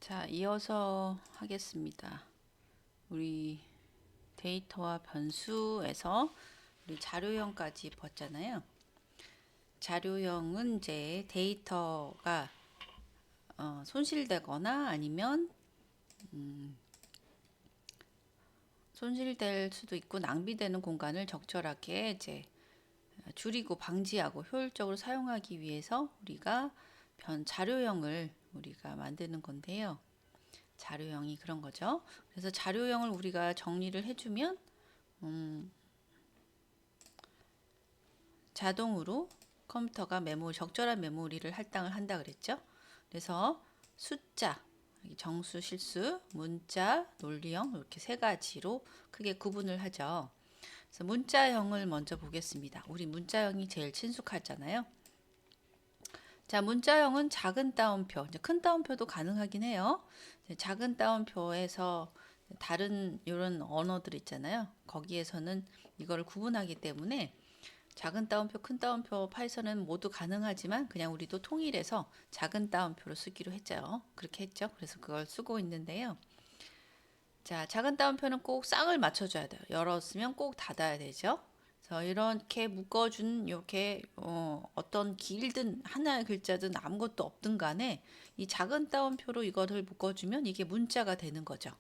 자, 이어서 하겠습니다. 우리 데이터와 변수에서 우리 자료형까지 봤잖아요. 자료형은 이제 데이터가 손실되거나 아니면 손실될 수도 있고 낭비되는 공간을 적절하게 이제 줄이고 방지하고 효율적으로 사용하기 위해서 우리가 자료형을 우리가 만드는 건데요. 자료형이 그런 거죠. 그래서 자료형을 우리가 정리를 해주면 자동으로 컴퓨터가 적절한 메모리를 할당을 한다 그랬죠. 그래서 숫자, 정수, 실수, 문자, 논리형 이렇게 세 가지로 크게 구분을 하죠. 그래서 문자형을 먼저 보겠습니다. 우리 문자형이 제일 친숙하잖아요. 자, 문자형은 작은 따옴표, 이제 큰 따옴표도 가능하긴 해요. 작은 따옴표에서 다른 이런 언어들 있잖아요. 거기에서는 이걸 구분하기 때문에 작은 따옴표, 큰 따옴표 파이썬은 모두 가능하지만 그냥 우리도 통일해서 작은 따옴표로 쓰기로 했죠. 그렇게 했죠. 그래서 그걸 쓰고 있는데요. 자, 작은 따옴표는 꼭 쌍을 맞춰줘야 돼요. 열었으면 꼭 닫아야 되죠. 그래서 이렇게 묶어준 이렇게 어떤 길든 하나의 글자든 아무것도 없든 간에 이 작은 따옴표로 이거를 묶어주면 이게 문자가 되는 거죠.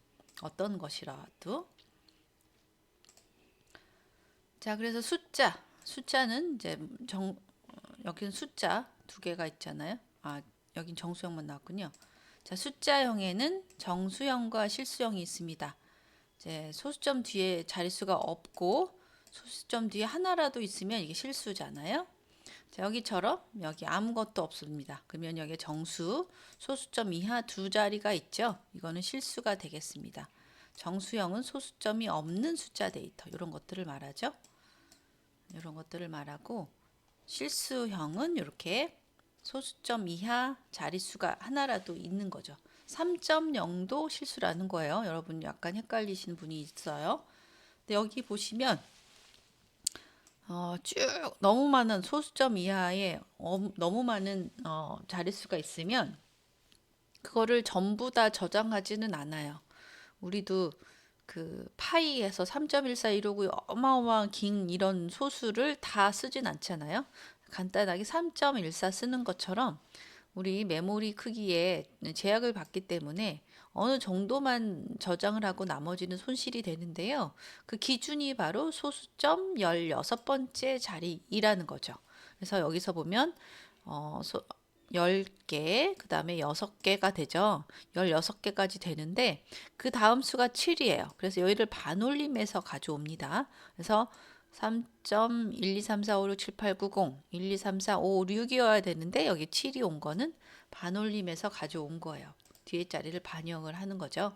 어떤 것이라도. 자, 그래서 숫자는 이제 여기는 숫자 두 개가 있잖아요. 아, 여긴 정수형만 나왔군요. 자, 숫자형에는 정수형과 실수형이 있습니다. 이제 소수점 뒤에 자릿수가 없고 소수점 뒤에 하나라도 있으면 이게 실수잖아요. 자, 여기처럼 여기 아무것도 없습니다. 그러면 여기 정수, 소수점 이하 두 자리가 있죠. 이거는 실수가 되겠습니다. 정수형은 소수점이 없는 숫자 데이터 이런 것들을 말하죠. 이런 것들을 말하고 실수형은 이렇게 소수점 이하 자릿수가 하나라도 있는 거죠. 3.0도 실수라는 거예요. 여러분 약간 헷갈리시는 분이 있어요. 근데 여기 보시면 쭉 너무 많은 소수점 이하에 너무 많은 자릿수가 있으면 그거를 전부 다 저장하지는 않아요. 우리도 그 파이에서 3.14 이러고 어마어마한 긴 이런 소수를 다 쓰진 않잖아요. 간단하게 3.14 쓰는 것처럼 우리 메모리 크기에 제약을 받기 때문에 어느 정도만 저장을 하고 나머지는 손실이 되는데요. 그 기준이 바로 소수점 16번째 자리이라는 거죠. 그래서 여기서 보면 10개, 그 다음에 6개가 되죠. 16개까지 되는데 그 다음 수가 7이에요. 그래서 여기를 반올림해서 가져옵니다. 그래서 3.12345678910 1234556이어야 되는데 여기 7이 온 거는 반올림해서 가져온 거예요. 뒤에 자리를 반영을 하는 거죠.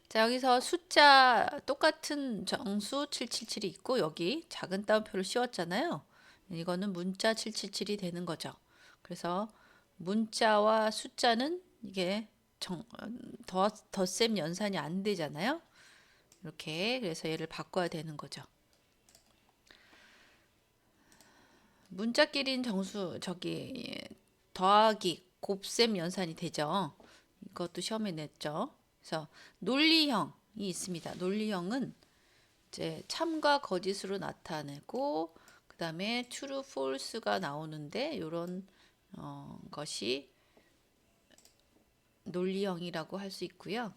자, 여기서 숫자 똑같은 정수 777이 있고 여기 작은 따옴표를 씌웠잖아요. 이거는 문자 777이 되는 거죠. 그래서 문자와 숫자는 이게 덧셈 연산이 안 되잖아요. 이렇게 그래서 얘를 바꿔야 되는 거죠. 문자끼리는 더하기 곱셈 연산이 되죠. 이것도 시험에 냈죠. 그래서 논리형이 있습니다. 논리형은 이제 참과 거짓으로 나타내고 그 다음에 true, false가 나오는데 이런 것이 논리형이라고 할 수 있고요.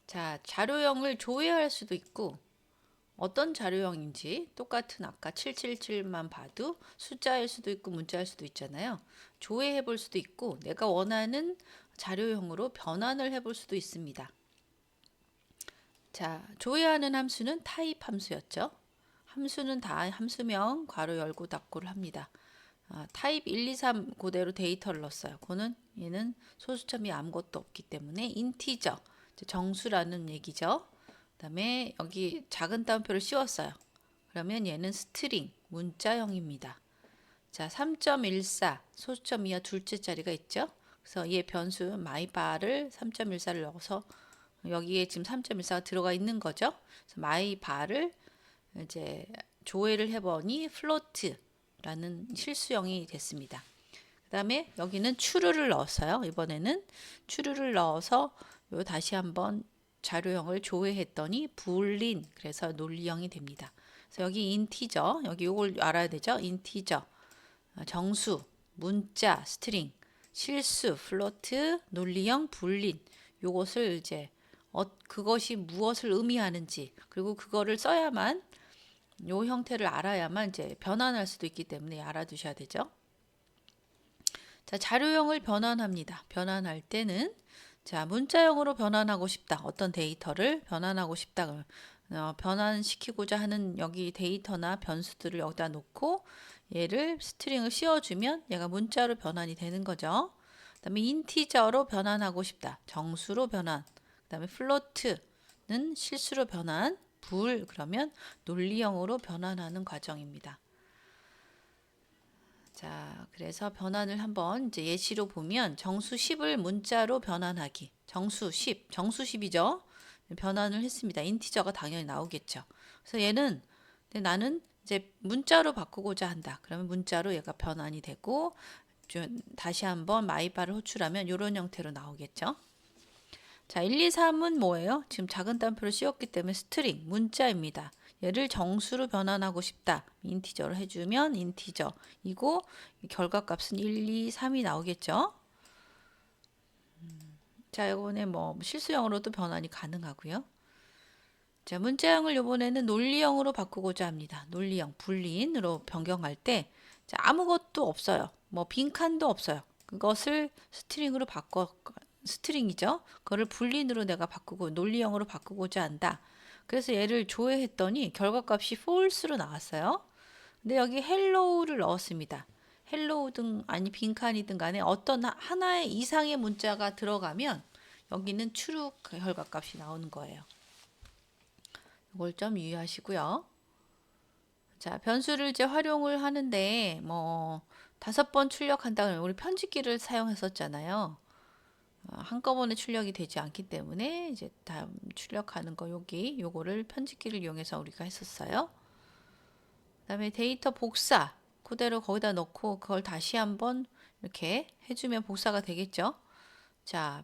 자, 자료형을 조회할 수도 있고 어떤 자료형인지 똑같은 아까 777만 봐도 숫자일 수도 있고 문자일 수도 있잖아요. 조회해 볼 수도 있고 내가 원하는 자료형으로 변환을 해 볼 수도 있습니다. 자, 조회하는 함수는 타입 함수였죠. 함수는 다 함수명 괄호 열고 닫고를 합니다. 타입 1, 2, 3 그대로 데이터를 넣었어요. 얘는 소수점이 아무것도 없기 때문에 인티저, 정수라는 얘기죠. 그다음에 여기 작은 따옴표를 씌웠어요. 그러면 얘는 스트링, 문자형입니다. 자, 3.14 소수점 이하 둘째 자리가 있죠. 그래서 얘 변수 mybar을 3.14를 넣어서 여기에 지금 3.14가 들어가 있는 거죠. 그래서 mybar을 이제 조회를 해보니 float라는 실수형이 됐습니다. 그다음에 여기는 추르를 넣었어요. 이번에는 추르를 넣어서 요 다시 한번 자료형을 조회했더니 불린, 그래서 논리형이 됩니다. 그래서 여기 인티저, 여기 요걸 알아야 되죠. 인티저, 정수, 문자, 스트링, 실수, 플로트, 논리형, 불린, 요것을 이제 그것이 무엇을 의미하는지, 그리고 그거를 써야만, 요 형태를 알아야만 이제 변환할 수도 있기 때문에 알아두셔야 되죠. 자, 자료형을 변환합니다. 변환할 때는, 자, 문자형으로 변환하고 싶다. 어떤 데이터를 변환하고 싶다. 그러면 변환시키고자 하는 여기 데이터나 변수들을 여기다 놓고 얘를 스트링을 씌워주면 얘가 문자로 변환이 되는 거죠. 그 다음에 인티저로 변환하고 싶다. 정수로 변환. 그 다음에 플로트는 실수로 변환. 그러면 논리형으로 변환하는 과정입니다. 자, 그래서 변환을 한번 이제 예시로 보면 정수 10을 문자로 변환하기. 정수 10, 정수 10이죠. 변환을 했습니다. 인티저가 당연히 나오겠죠. 그래서 얘는 나는 이제 문자로 바꾸고자 한다. 그러면 문자로 얘가 변환이 되고 다시 한번 마이바를 호출하면 이런 형태로 나오겠죠. 자, 1, 2, 3은 뭐예요? 지금 작은 따옴표를 씌웠기 때문에 스트링, 문자입니다. 얘를 정수로 변환하고 싶다. 인티저로 해주면 인티저. 이고 결과값은 1, 2, 3이 나오겠죠. 자, 이번에 뭐 실수형으로도 변환이 가능하고요. 자, 문자형을 이번에는 논리형으로 바꾸고자 합니다. 논리형, 불린으로 변경할 때 자, 아무것도 없어요. 뭐 빈칸도 없어요. 그것을 스트링으로 스트링이죠. 그거를 불린으로 내가 바꾸고 논리형으로 바꾸고자 한다. 그래서 얘를 조회했더니 결과값이 false로 나왔어요. 근데 여기 hello를 넣었습니다. hello든 아니 빈칸이든 간에 어떤 하나의 이상의 문자가 들어가면 여기는 true 결과값이 나오는 거예요. 이걸 좀 유의하시고요. 자, 변수를 이제 활용을 하는데 뭐 5번 출력한다 그러면 우리 편집기를 사용했었잖아요. 한꺼번에 출력이 되지 않기 때문에 이제 다음 출력하는 거 요거를 편집기를 이용해서 우리가 했었어요. 그다음에 데이터 복사 그대로 거기다 넣고 그걸 다시 한번 이렇게 해주면 복사가 되겠죠. 자,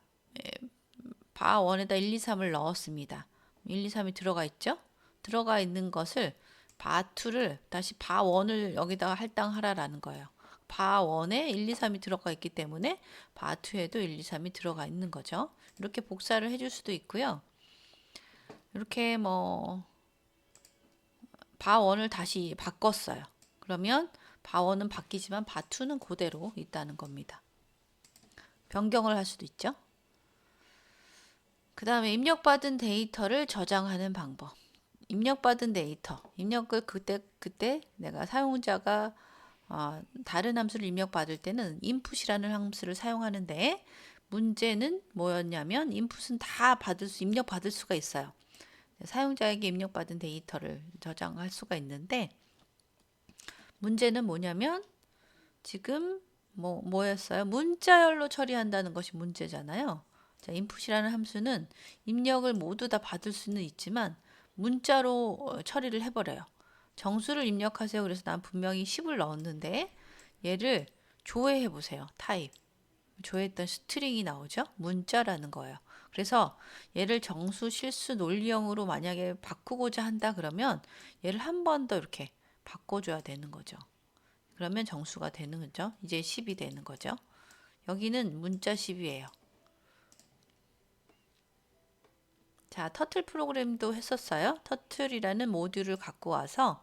바 1에다 1, 2, 3을 넣었습니다. 1, 2, 3이 들어가 있죠. 들어가 있는 것을 바 2를 다시 바 1을 여기다가 할당하라라는 거예요. 바 1에 1, 2, 3이 들어가 있기 때문에 바 2에도 1, 2, 3이 들어가 있는 거죠. 이렇게 복사를 해줄 수도 있고요. 이렇게 뭐 바 1을 다시 바꿨어요. 그러면 바 1은 바뀌지만 바 2는 그대로 있다는 겁니다. 변경을 할 수도 있죠. 그 다음에 입력받은 데이터를 저장하는 방법. 입력받은 데이터. 입력을 그때 내가 사용자가 다른 함수를 입력받을 때는 input이라는 함수를 사용하는데 문제는 뭐였냐면 input은 다 입력받을 수가 있어요. 사용자에게 입력받은 데이터를 저장할 수가 있는데 문제는 뭐냐면 지금 뭐였어요? 문자열로 처리한다는 것이 문제잖아요. 자, input이라는 함수는 입력을 모두 다 받을 수는 있지만 문자로 처리를 해버려요. 정수를 입력하세요. 그래서 난 분명히 10을 넣었는데 얘를 조회해 보세요. 타입. 조회했던 스트링이 나오죠? 문자라는 거예요. 그래서 얘를 정수, 실수, 논리형으로 만약에 바꾸고자 한다 그러면 얘를 한 번 더 이렇게 바꿔줘야 되는 거죠. 그러면 정수가 되는 거죠. 이제 10이 되는 거죠. 여기는 문자 10이에요. 자, 터틀 프로그램도 했었어요. 터틀이라는 모듈을 갖고 와서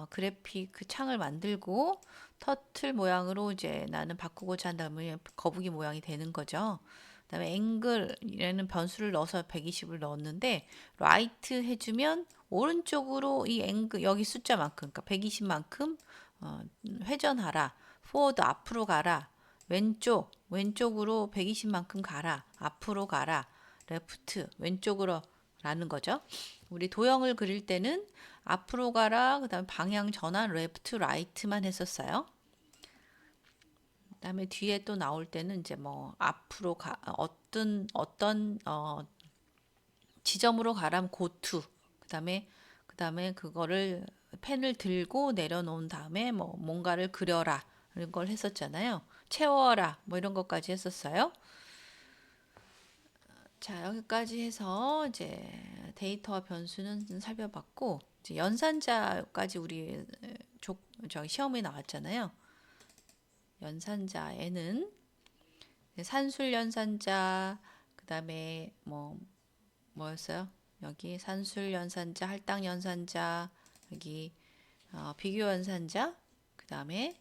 그래픽 그 창을 만들고 터틀 모양으로 이제 나는 바꾸고자 한다면 거북이 모양이 되는 거죠. 그다음에 앵글이라는 변수를 넣어서 120을 넣었는데 라이트 해주면 오른쪽으로 이 앵글 여기 숫자만큼 그러니까 120만큼 회전하라. 포워드 앞으로 가라. 왼쪽으로 120만큼 가라. 앞으로 가라. 레프트 왼쪽으로 라는 거죠. 우리 도형을 그릴 때는 앞으로 가라, 그다음에 방향 전환, 레프트, 라이트만 했었어요. 그다음에 뒤에 또 나올 때는 이제 뭐 앞으로 어떤 지점으로 가라면 go to. 그다음에 그거를 펜을 들고 내려놓은 다음에 뭐 뭔가를 그려라 이런 걸 했었잖아요. 채워라 뭐 이런 것까지 했었어요. 자, 여기까지 해서 이제 데이터와 변수는 살펴봤고, 이제 연산자까지 우리 저기 시험에 나왔잖아요. 연산자에는 산술 연산자, 그다음에 뭐였어요? 여기 산술 연산자, 할당 연산자, 여기 비교 연산자, 그다음에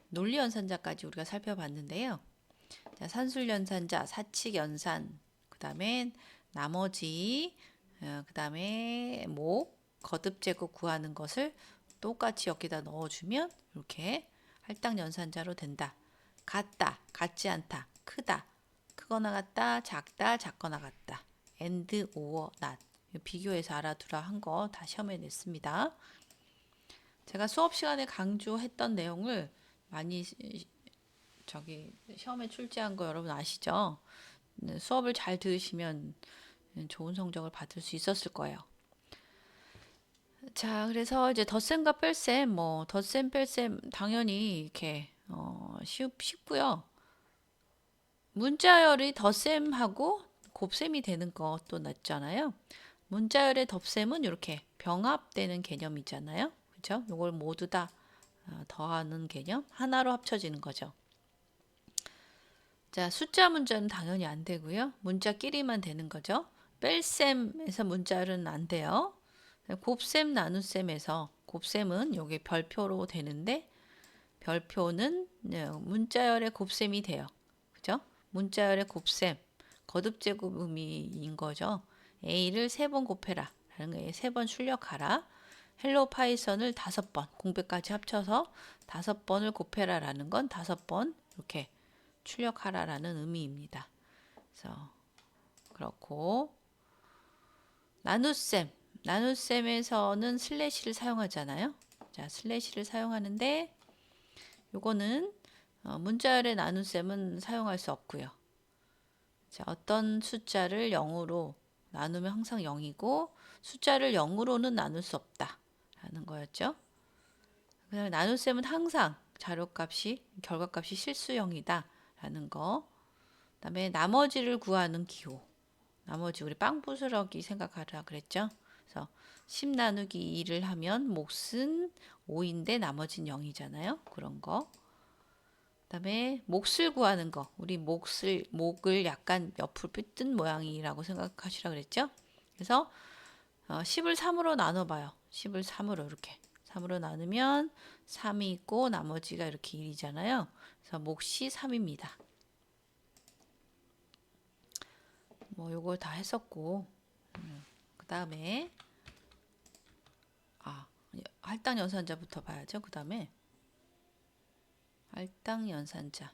논리 연산자까지 우리가 살펴봤는데요. 자, 산술 연산자, 사칙 연산, 그다음에 나머지, 그다음에 거듭 제곱 구하는 것을 똑같이 여기다 넣어주면 이렇게 할당 연산자로 된다. 같다, 같지 않다, 크다, 크거나 같다, 작다, 작거나 같다. and, or, not. 비교해서 알아두라 한 거 다 시험에 냈습니다. 제가 수업 시간에 강조했던 내용을 많이 저기 시험에 출제한 거 여러분 아시죠? 수업을 잘 들으시면 좋은 성적을 받을 수 있었을 거예요. 자, 그래서 이제 덧셈과 뺄셈, 덧셈, 뺄셈 당연히 이렇게 쉽고요. 문자열이 덧셈하고 곱셈이 되는 것도 낫잖아요. 문자열의 덧셈은 이렇게 병합되는 개념이잖아요. 그렇죠? 이걸 모두 다 더하는 개념, 하나로 합쳐지는 거죠. 자, 숫자 문자는 당연히 안 되고요. 문자끼리만 되는 거죠. 뺄셈에서 문자열은 안 돼요. 곱셈, 나눗셈에서 곱셈은 여기 별표로 되는데 별표는 문자열의 곱셈이 돼요. 그죠? 문자열의 곱셈, 거듭제곱 의미인 거죠. A를 3번 곱해라 라는 거예요. 3번 출력하라. 헬로 파이썬을 5번, 공백까지 합쳐서 5번을 곱해라 라는 건 5번 이렇게 출력하라라는 의미입니다. 그래서 그렇고 나눗셈에서는 슬래시를 사용하잖아요. 자, 슬래시를 사용하는데 요거는 문자열의 나눗셈은 사용할 수 없고요. 자, 어떤 숫자를 0으로 나누면 항상 0이고 숫자를 0으로는 나눌 수 없다라는 거였죠. 그다음에 나눗셈은 항상 결과값이 실수형이다 라는 거. 그다음에 나머지를 구하는 기호. 나머지 우리 빵 부스러기 생각하라 그랬죠. 그래서 10 나누기 2를 하면 몫은 5인데 나머지는 0이잖아요. 그런 거. 그다음에 몫을 구하는 거. 우리 목을 약간 옆으로 뜬 모양이라고 생각하시라 그랬죠. 그래서 10을 3으로 나눠 봐요. 10을 3으로 이렇게. 3으로 나누면 3이 있고 나머지가 이렇게 1이잖아요. 그래서 몫이 3입니다. 요걸 다 했었고 그 다음에 할당 연산자부터 봐야죠. 그 다음에 할당 연산자.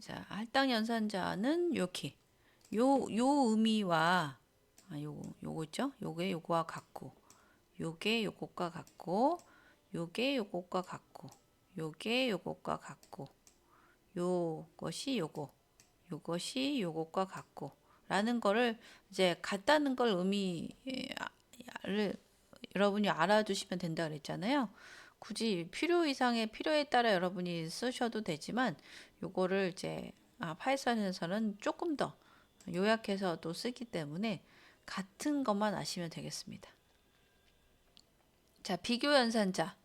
자, 할당 연산자는 이렇게 요 의미와 요거 있죠? 요게 요거와 같고 요게 요것과 같고 요게 요것과 같고 요게 요것과 같고 요것이 요것이 요것과 같고 라는 거를 이제 같다는 걸 의미를 여러분이 알아두시면 된다 그랬잖아요. 굳이 필요 이상의 필요에 따라 여러분이 쓰셔도 되지만 요거를 이제 파이썬에서는 조금 더 요약해서도 쓰기 때문에 같은 것만 아시면 되겠습니다. 자, 비교 연산자.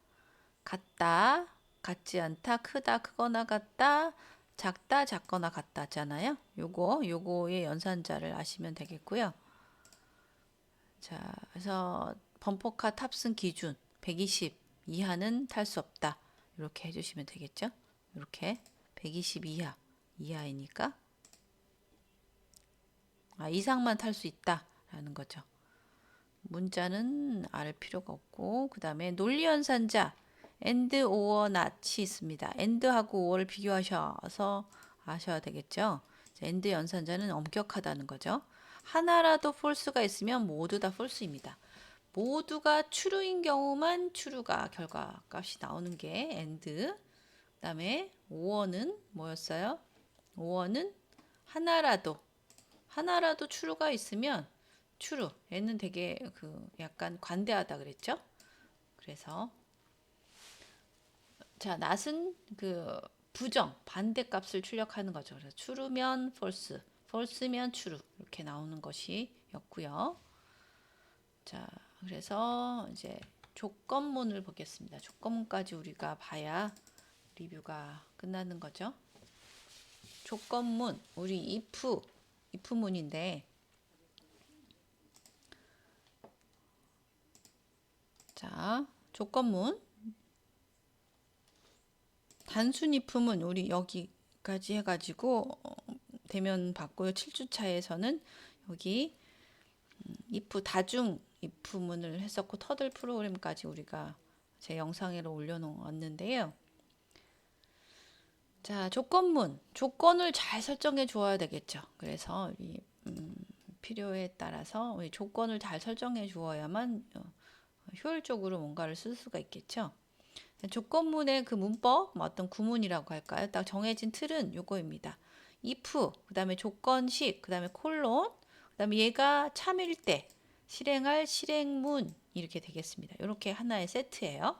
같다, 같지 않다, 크다, 크거나 같다, 작다, 작거나 같다잖아요. 요거의 연산자를 아시면 되겠고요. 자, 그래서 범퍼카 탑승 기준 120 이하는 탈 수 없다. 이렇게 해주시면 되겠죠. 이렇게 120 이하이니까 이상만 탈 수 있다라는 거죠. 문자는 알 필요가 없고 그 다음에 논리연산자 and, or, not이 있습니다. and하고 or를 비교하셔서 아셔야 되겠죠. and 연산자는 엄격하다는 거죠. 하나라도 false가 있으면 모두 다 false입니다. 모두가 true인 경우만 true가 결과값이 나오는 게 and. 그 다음에 or는 뭐였어요? or는 하나라도 true가 있으면 true. 얘는 되게 그 약간 관대하다 그랬죠? 그래서 자, not은 그 부정, 반대값을 출력하는 거죠. 그래서 true면 false, false면 true 이렇게 나오는 것이었고요. 자, 그래서 이제 조건문을 보겠습니다. 조건문까지 우리가 봐야 리뷰가 끝나는 거죠. 조건문, 우리 if문인데, 자, 조건문, 단순 if문 우리 여기까지 해가지고 대면 봤고요. 7주차에서는 여기 if 다중 if문을 했었고 터들 프로그램까지 우리가 제 영상으로 올려놓았는데요. 자, 조건문. 조건을 잘 설정해 주어야 되겠죠. 그래서 우리 필요에 따라서 우리 조건을 잘 설정해 주어야만 효율적으로 뭔가를 쓸 수가 있겠죠. 조건문의 그 문법, 뭐 어떤 구문이라고 할까요? 딱 정해진 틀은 요거입니다. if, 그 다음에 조건식, 그 다음에 콜론, 그 다음에 얘가 참일 때 실행할 실행문 이렇게 되겠습니다. 이렇게 하나의 세트예요.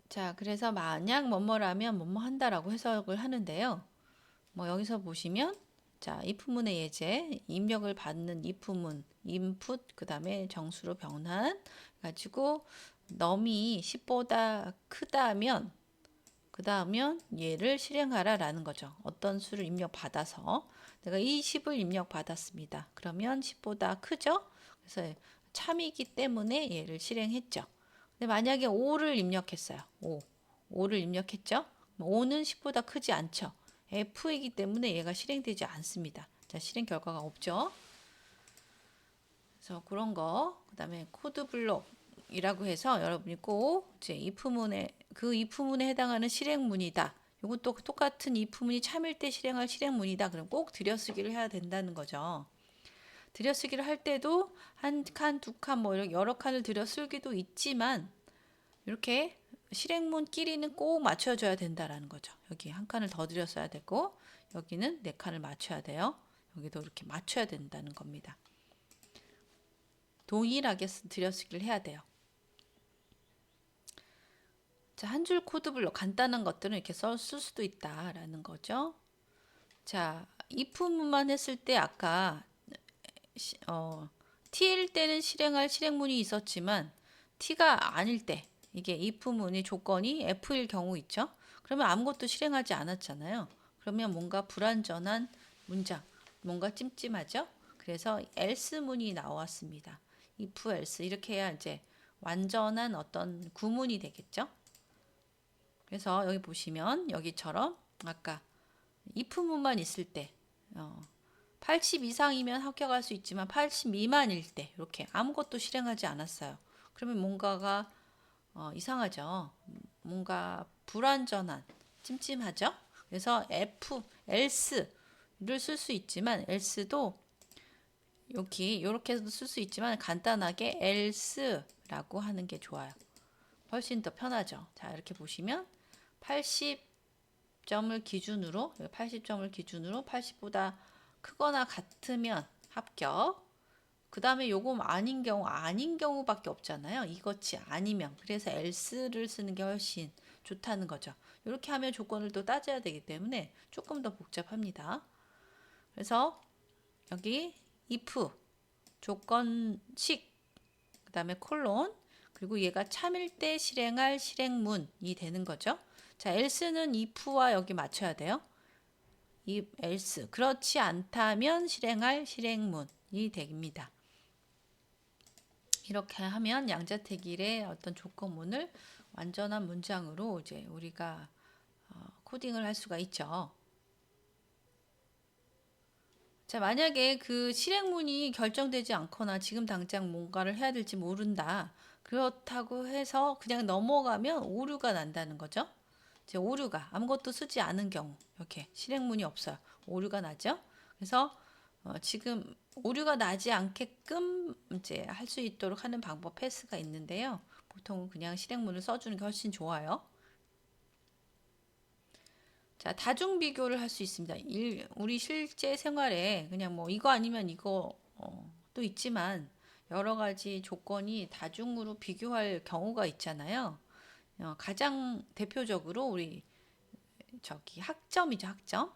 자, 그래서 만약 뭐뭐라면 뭐뭐 한다라고 해석을 하는데요. 뭐 여기서 보시면 자, if문의 예제, 입력을 받는 if문, input, 그 다음에 정수로 변환 가지고 num이 10보다 크다면 그다음엔 얘를 실행하라 라는 거죠. 어떤 수를 입력받아서 내가 이 10을 입력받았습니다. 그러면 10보다 크죠? 그래서 참이기 때문에 얘를 실행했죠. 근데 만약에 5를 입력했어요. 5를 입력했죠? 5는 10보다 크지 않죠. F이기 때문에 얘가 실행되지 않습니다. 자, 실행 결과가 없죠. 그래서 그런 거, 그 다음에 코드 블록이라고 해서 여러분이 꼭 이제 if문에 그 if문에 해당하는 실행문이다. 이것도 똑같은 if문이 참일 때 실행할 실행문이다. 그럼 꼭 들여쓰기를 해야 된다는 거죠. 들여쓰기를 할 때도 한 칸, 두 칸, 뭐 이렇게 여러 칸을 들여쓰기도 있지만 이렇게 실행문끼리는 꼭 맞춰줘야 된다라는 거죠. 여기 한 칸을 더 들여써야 되고 여기는 네 칸을 맞춰야 돼요. 여기도 이렇게 맞춰야 된다는 겁니다. 동일하게 들여쓰기를 해야 돼요. 자, 한 줄 코드 블록 간단한 것들은 이렇게 쓸 수도 있다라는 거죠. 자, if문만 했을 때 아까 t일 때는 실행할 실행문이 있었지만 t가 아닐 때 이게 if문의 조건이 f일 경우 있죠. 그러면 아무것도 실행하지 않았잖아요. 그러면 뭔가 불완전한 문장, 뭔가 찜찜하죠. 그래서 else문이 나왔습니다. if else 이렇게 해야 이제 완전한 어떤 구문이 되겠죠. 그래서 여기 보시면 여기처럼 아까 if문만 있을 때 80 이상이면 합격할 수 있지만 80 미만일 때 이렇게 아무것도 실행하지 않았어요. 그러면 뭔가가 이상하죠. 뭔가 불완전한, 찜찜하죠. 그래서 else를 쓸 수 있지만 else도 여기 이렇게도 쓸 수 있지만 간단하게 else라고 하는 게 좋아요. 훨씬 더 편하죠. 자, 이렇게 보시면 80점을 기준으로 80보다 크거나 같으면 합격. 그 다음에 요거 아닌 경우밖에 없잖아요. 이것이 아니면. 그래서 else를 쓰는 게 훨씬 좋다는 거죠. 이렇게 하면 조건을 또 따져야 되기 때문에 조금 더 복잡합니다. 그래서 여기 if 조건식 그 다음에 콜론 그리고 얘가 참일 때 실행할 실행문이 되는 거죠. 자, else는 if와 여기 맞춰야 돼요. if else 그렇지 않다면 실행할 실행문이 됩니다. 이렇게 하면 양자택일의 어떤 조건문을 완전한 문장으로 이제 우리가 코딩을 할 수가 있죠. 자, 만약에 그 실행문이 결정되지 않거나 지금 당장 뭔가를 해야 될지 모른다. 그렇다고 해서 그냥 넘어가면 오류가 난다는 거죠. 이제 오류가 아무것도 쓰지 않은 경우 이렇게 실행문이 없어요. 오류가 나죠. 그래서 지금 오류가 나지 않게끔 이제 할 수 있도록 하는 방법 패스가 있는데요. 보통은 그냥 실행문을 써주는 게 훨씬 좋아요. 자, 자, 다중 비교를 할 수 있습니다. 우리 실제 생활에 그냥 뭐 이거 아니면 이거 또 있지만 여러 가지 조건이 다중으로 비교할 경우가 있잖아요. 가장 대표적으로 우리 저기 학점이죠, 학점.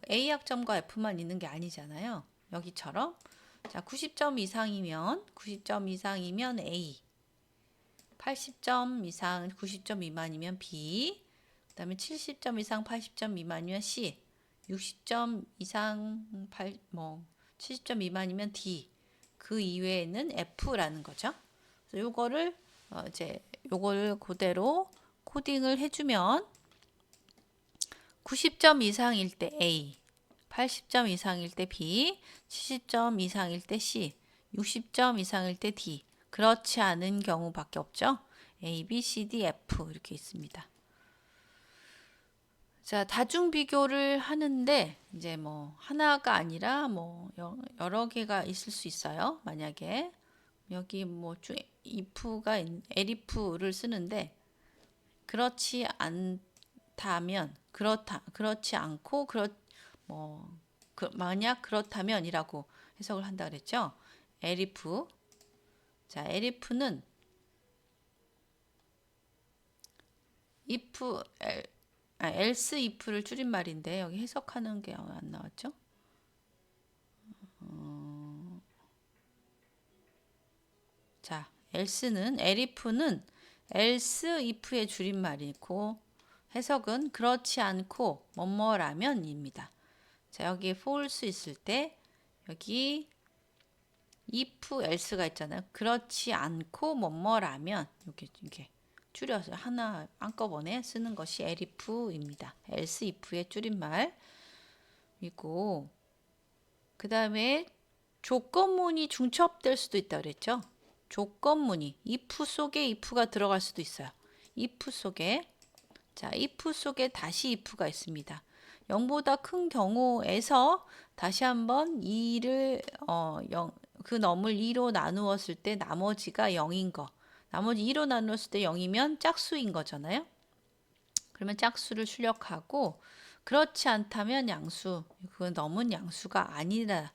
A 학점과 F만 있는 게 아니잖아요. 여기처럼 자, 90점 이상이면 A, 80점 이상 90점 미만이면 B, 그다음에 70점 이상 80점 미만이면 C, 60점 이상 70점 미만이면 D, 그 이외에는 F라는 거죠. 그래서 요거를 이제 요거를 그대로 코딩을 해주면 90점 이상일 때 A, 80점 이상일 때 B, 70점 이상일 때 C, 60점 이상일 때 D. 그렇지 않은 경우밖에 없죠. A, B, C, D, F 이렇게 있습니다. 자, 다중 비교를 하는데 이제 뭐 하나가 아니라 뭐 여러 개가 있을 수 있어요. 만약에 여기 뭐 if가 elif를 쓰는데 그렇지 않다면 그렇지 않고 만약 그렇다면이라고 해석을 한다 그랬죠. elif. 자, elif는 else if를 줄임말인데 여기 해석하는 게 안 나왔죠? 자, elif는 else if의 줄임말이고 해석은 그렇지 않고 뭐뭐라면입니다. 자, 여기 false 있을 때 여기 if else가 있잖아요. 그렇지 않고 뭐뭐라면 이렇게 줄여서 하나 한꺼번에 쓰는 것이 elif입니다. else if의 줄임말이고 그 다음에 조건문이 중첩될 수도 있다 그랬죠. 조건문이 if 속에 if가 들어갈 수도 있어요. if 속에 자, if 속에 다시 if가 있습니다. 0보다 큰 경우에서 다시 한번 2를 그 놈을 2로 나누었을 때 나머지가 0인 거. 나머지 2로 나누었을 때 0이면 짝수인 거잖아요. 그러면 짝수를 출력하고 그렇지 않다면 양수. 그 놈은 양수가 아니다.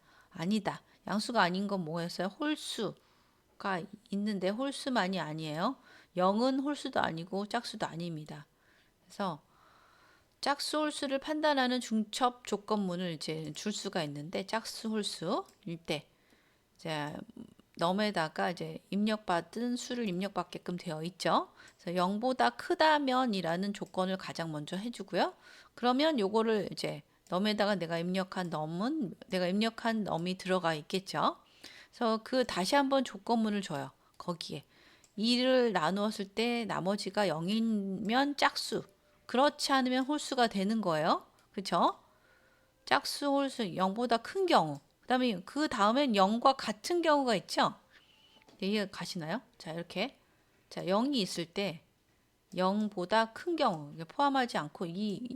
양수가 아닌 건 뭐였어요? 홀수가 있는데 홀수만이 아니에요. 0은 홀수도 아니고 짝수도 아닙니다. 그래서 짝수 홀수를 판단하는 중첩 조건문을 이제 줄 수가 있는데 짝수 홀수일 때 이제 넘에다가 이제 입력받은 수를 입력받게끔 되어 있죠. 그래서 0보다 크다면이라는 조건을 가장 먼저 해주고요. 그러면 요거를 이제 넘에다가 내가 입력한 넘이 들어가 있겠죠. 그래서 그 다시 한번 조건문을 줘요. 거기에 2를 나누었을 때 나머지가 0이면 짝수, 그렇지 않으면 홀수가 되는 거예요. 그렇죠? 짝수, 홀수 0보다 큰 경우. 그다음에 그 다음엔 0과 같은 경우가 있죠. 이해 가시나요? 자, 이렇게. 자, 0이 있을 때 0보다 큰 경우 포함하지 않고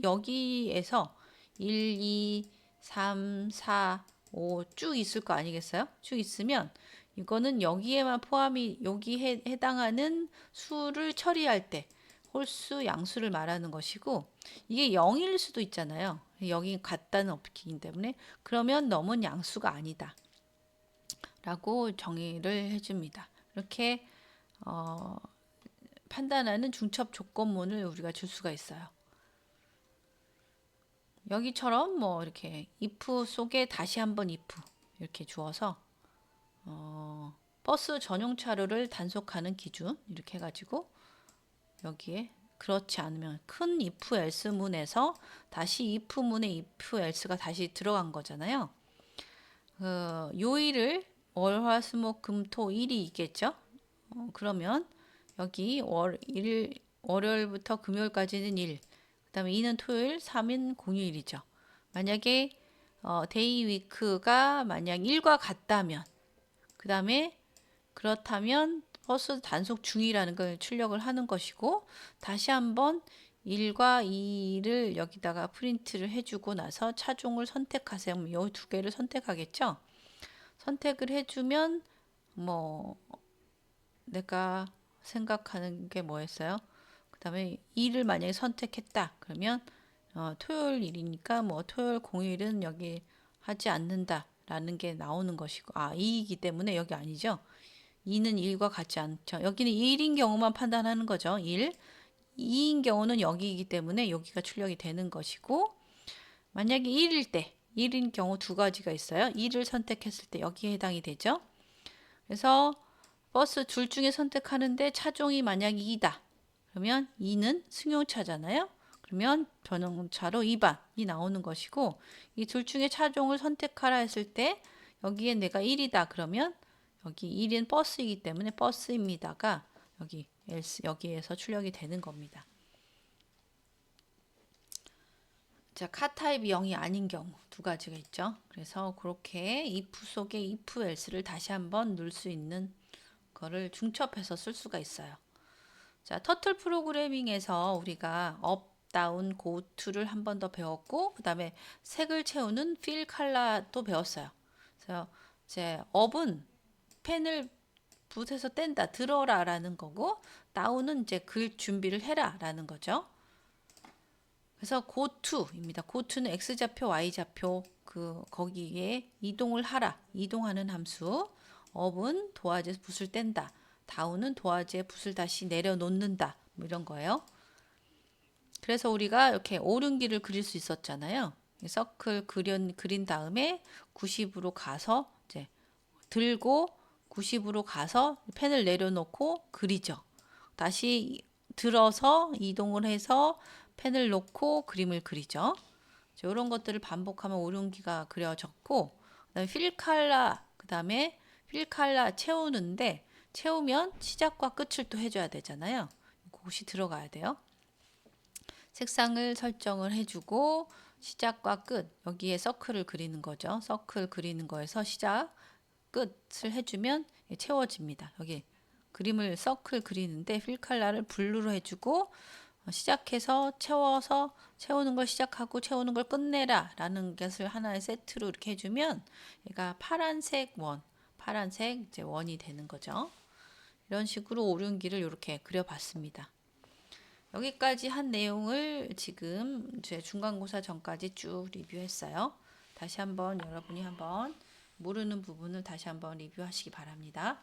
여기에서 1, 2, 3, 4, 5 쭉 있을 거 아니겠어요? 쭉 있으면 이거는 여기에만 여기에 해당하는 수를 처리할 때 홀수, 양수를 말하는 것이고 이게 0일 수도 있잖아요. 여기 같다는 없기 때문에 그러면 너는 양수가 아니다 라고 정의를 해줍니다. 이렇게 판단하는 중첩 조건문을 우리가 줄 수가 있어요. 여기처럼 뭐 이렇게 if 속에 다시 한번 if 이렇게 주어서 버스 전용 차로를 단속하는 기준 이렇게 해가지고 여기에 그렇지 않으면 큰 if else 문에서 다시 if 문에 if else가 다시 들어간 거잖아요. 요일을 월, 화, 수, 목, 금, 토, 일이 있겠죠. 그러면 여기 월요일부터 금요일까지는 1, 그 다음에 2는 토요일, 3은 공휴일이죠. 만약에 데이 위크가 만약 1과 같다면 그 다음에 그렇다면 버스 단속 중이라는 걸 출력을 하는 것이고 다시 한번 1과 2를 여기다가 프린트를 해주고 나서 차종을 선택하세요. 이 두 개를 선택하겠죠. 선택을 해주면 뭐 내가 생각하는 게 뭐였어요? 그 다음에 2를 만약에 선택했다. 그러면 토요일이니까 뭐 토요일 공휴일은 여기 하지 않는다라는 게 나오는 것이고 2이기 때문에 여기 아니죠. 2는 1과 같지 않죠. 여기는 1인 경우만 판단하는 거죠. 1. 2인 경우는 여기이기 때문에 여기가 출력이 되는 것이고 만약에 1일 때 1인 경우 두 가지가 있어요. 1을 선택했을 때 여기에 해당이 되죠. 그래서 버스 둘 중에 선택하는데 차종이 만약 2다. 그러면 2는 승용차잖아요. 그러면 전용차로 2번이 나오는 것이고 이 둘 중에 차종을 선택하라 했을 때 여기에 내가 1이다. 그러면 여기 1인 버스이기 때문에 버스입니다가 여기에서 출력이 되는 겁니다. 자, 카 타입이 0이 아닌 경우 두 가지가 있죠. 그래서 그렇게 if 속에 if else를 다시 한번 넣을 수 있는 거를 중첩해서 쓸 수가 있어요. 자, 터틀 프로그래밍에서 우리가 업, 다운, 고, 투를 한 번 더 배웠고 그다음에 색을 채우는 필 컬러도 배웠어요. 그래서 이제 업은 펜을 붓에서 뗀다, 들어라라는 거고 다운은 이제 글 준비를 해라라는 거죠. 그래서 고투입니다. 고투는 x좌표, y좌표 거기에 이동을 하라. 이동하는 함수. 업은 도화지에 붓을 뗀다. 다운은 도화지에 붓을 다시 내려놓는다. 뭐 이런 거예요. 그래서 우리가 이렇게 오름기를 그릴 수 있었잖아요. 서클 그린 다음에 90으로 가서 이제 들고 90으로 가서 펜을 내려놓고 그리죠. 다시 들어서 이동을 해서 펜을 놓고 그림을 그리죠. 이런 것들을 반복하면 오름기가 그려졌고 그다음에 필칼라 그다음에 필칼라 채우는데 채우면 시작과 끝을 또 해줘야 되잖아요. 그것이 들어가야 돼요. 색상을 설정을 해주고 시작과 끝 여기에 서클을 그리는 거죠. 서클 그리는 거에서 시작 끝을 해주면 채워집니다. 여기 그림을 서클 그리는데 필 컬러를 블루로 해주고 시작해서 채워서 채우는 걸 시작하고 채우는 걸 끝내라 라는 것을 하나의 세트로 이렇게 해주면 얘가 파란색 파란색 이제 원이 되는 거죠. 이런 식으로 오륜기를 이렇게 그려봤습니다. 여기까지 한 내용을 지금 제 중간고사 전까지 쭉 리뷰했어요. 다시 한번 여러분이 한번 모르는 부분을 다시 한번 리뷰하시기 바랍니다.